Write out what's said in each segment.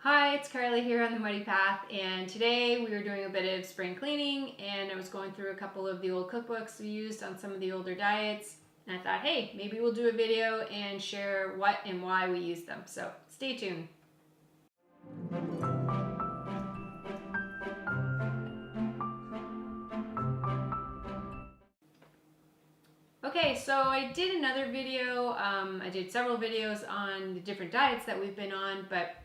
Hi, it's Carly here on the Muddy Path, and today we were doing a bit of spring cleaning, and I was going through a couple of the old cookbooks we used on some of the older diets, and I thought, hey, maybe we'll do a video and share what and why we use them. So stay tuned. Okay, so I did another video. I did several videos on the different diets that we've been on, but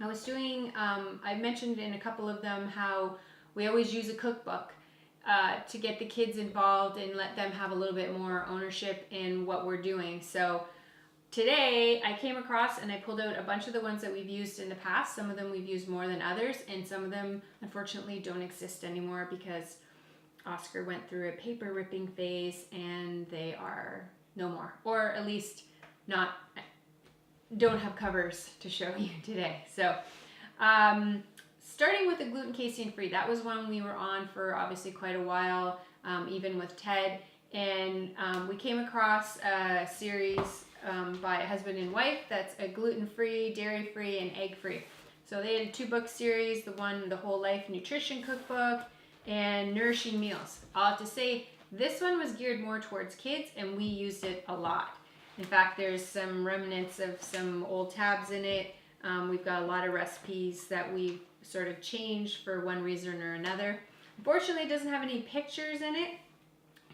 I was doing, I mentioned in a couple of them how we always use a cookbook to get the kids involved and let them have a little bit more ownership in what we're doing. So today I came across and I pulled out a bunch of the ones that we've used in the past. Some of them we've used more than others, and some of them unfortunately don't exist anymore because Oscar went through a paper ripping phase and they are no more, or at least don't have covers to show you today. So starting with the gluten casein free, that was one we were on for obviously quite a while, even with Ted, and we came across a series by a husband and wife that's a gluten free, dairy free, and egg free. So they had a 2-book series, the Whole Life Nutrition Cookbook and Nourishing Meals. I'll have to say this one was geared more towards kids, and we used it a lot. In fact, there's some remnants of some old tabs in it. We've got a lot of recipes that we've sort of changed for one reason or another. Unfortunately, it doesn't have any pictures in it,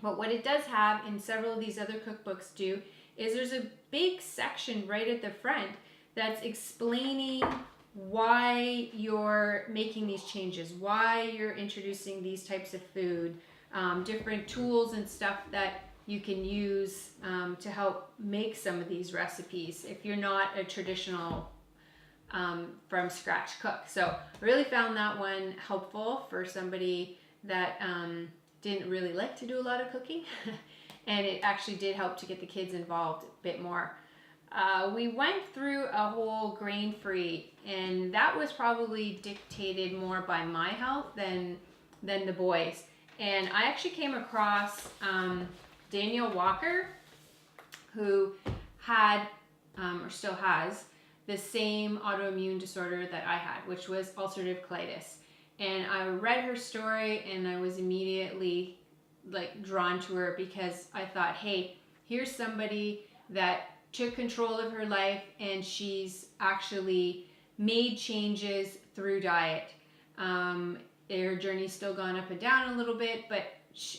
but what it does have, and several of these other cookbooks do, is there's a big section right at the front that's explaining why you're making these changes, why you're introducing these types of food, different tools and stuff that you can use to help make some of these recipes if you're not a traditional from scratch cook. So I really found that one helpful for somebody that didn't really like to do a lot of cooking and it actually did help to get the kids involved a bit more. We went through a whole grain free, and that was probably dictated more by my health than the boys. And I actually came across Danielle Walker, who had or still has the same autoimmune disorder that I had, which was ulcerative colitis. And I read her story and I was immediately drawn to her because I thought, hey, here's somebody that took control of her life and she's actually made changes through diet. Her journey's still gone up and down a little bit, but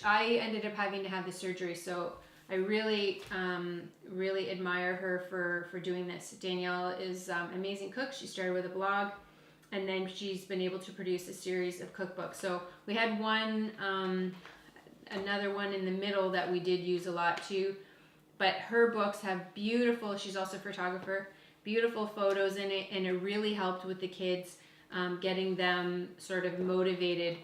I ended up having to have the surgery, so I really admire her for doing this. Danielle is an amazing cook. She started with a blog, and then she's been able to produce a series of cookbooks. So we had another one in the middle that we did use a lot too, but her books have beautiful, she's also a photographer, beautiful photos in it, and it really helped with the kids, getting them sort of motivated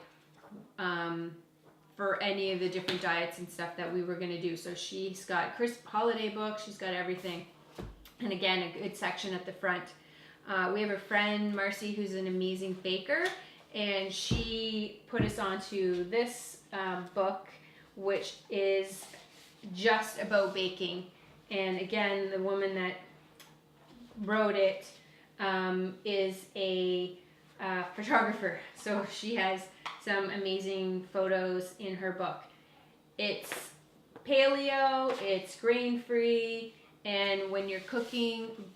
for any of the different diets and stuff that we were going to do. So she's got crisp holiday books, she's got everything, and again, a good section at the front. We have a friend, Marcy, who's an amazing baker, and she put us onto this book, which is just about baking. And again, the woman that wrote it is a photographer, so she has some amazing photos in her book. It's paleo, it's grain free, and when you're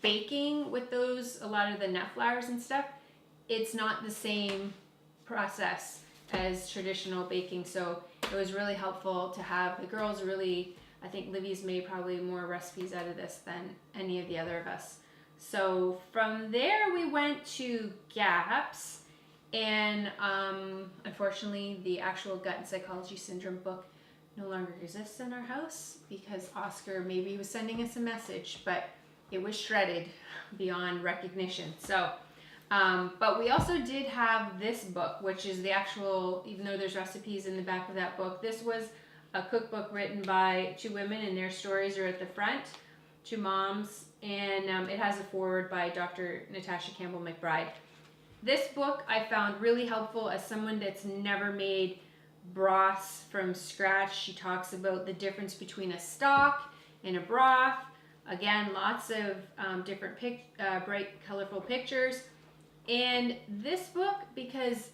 baking with those, a lot of the nut flours and stuff, it's not the same process as traditional baking. So it was really helpful to have the girls really, I think Livy's made probably more recipes out of this than any of the other of us. So from there we went to GAPS, and unfortunately the actual gut and psychology syndrome book no longer exists in our house because Oscar maybe was sending us a message, but it was shredded beyond recognition. So but we also did have this book, which is the actual, even though there's recipes in the back of that book, this was a cookbook written by 2 women, and their stories are at the front, 2 moms, and it has a foreword by Dr. Natasha Campbell McBride. This book I found really helpful as someone that's never made broths from scratch. She talks about the difference between a stock and a broth. Again, lots of different bright, colorful pictures. And this book, because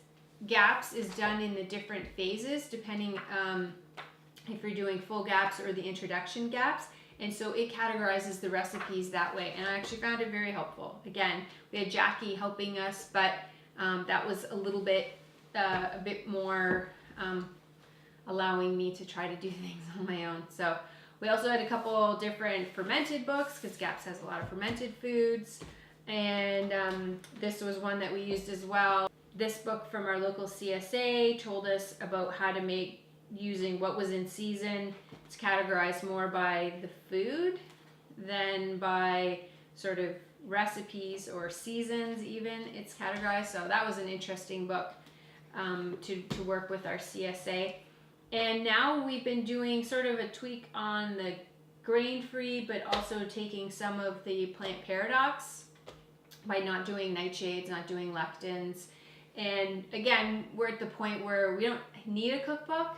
GAPS is done in the different phases depending if you're doing full GAPS or the introduction GAPS, and so it categorizes the recipes that way, and I actually found it very helpful. Again, we had Jackie helping us, but that was a little bit a bit more allowing me to try to do things on my own. So we also had a couple different fermented books, because GAPS has a lot of fermented foods, and this was one that we used as well. This book from our local CSA told us about how to make, using what was in season. It's categorized more by the food than by sort of recipes or seasons even. It's categorized, so that was an interesting book to work with our CSA. And now we've been doing sort of a tweak on the grain-free, but also taking some of the plant paradox by not doing nightshades, not doing lectins. And again, we're at the point where we don't need a cookbook,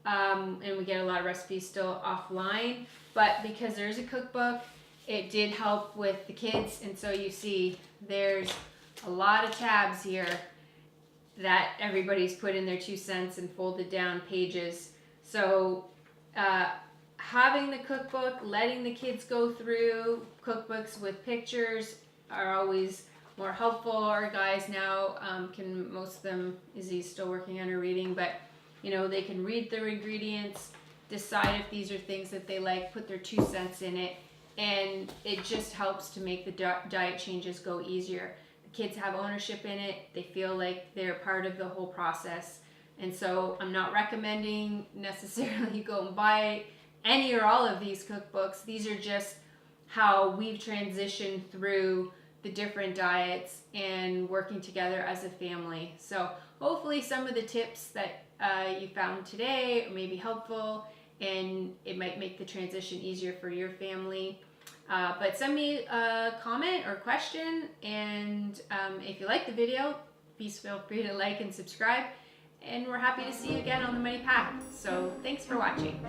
and we get a lot of recipes still offline, but because there's a cookbook, it did help with the kids. And so you see there's a lot of tabs here that everybody's put in their 2 cents and folded down pages. So having the cookbook, letting the kids go through cookbooks with pictures are always more helpful. Our guys now can, most of them, Izzy's still working on her reading, but you know, they can read their ingredients, decide if these are things that they like, put their 2 cents in it, and it just helps to make the diet changes go easier. The kids have ownership in it, they feel like they're part of the whole process, and so I'm not recommending necessarily go and buy any or all of these cookbooks. These are just how we've transitioned through the different diets and working together as a family. So hopefully some of the tips that you found today may be helpful, and it might make the transition easier for your family. But send me a comment or question, and if you like the video, please feel free to like and subscribe, and we're happy to see you again on the Money Path. So thanks for watching.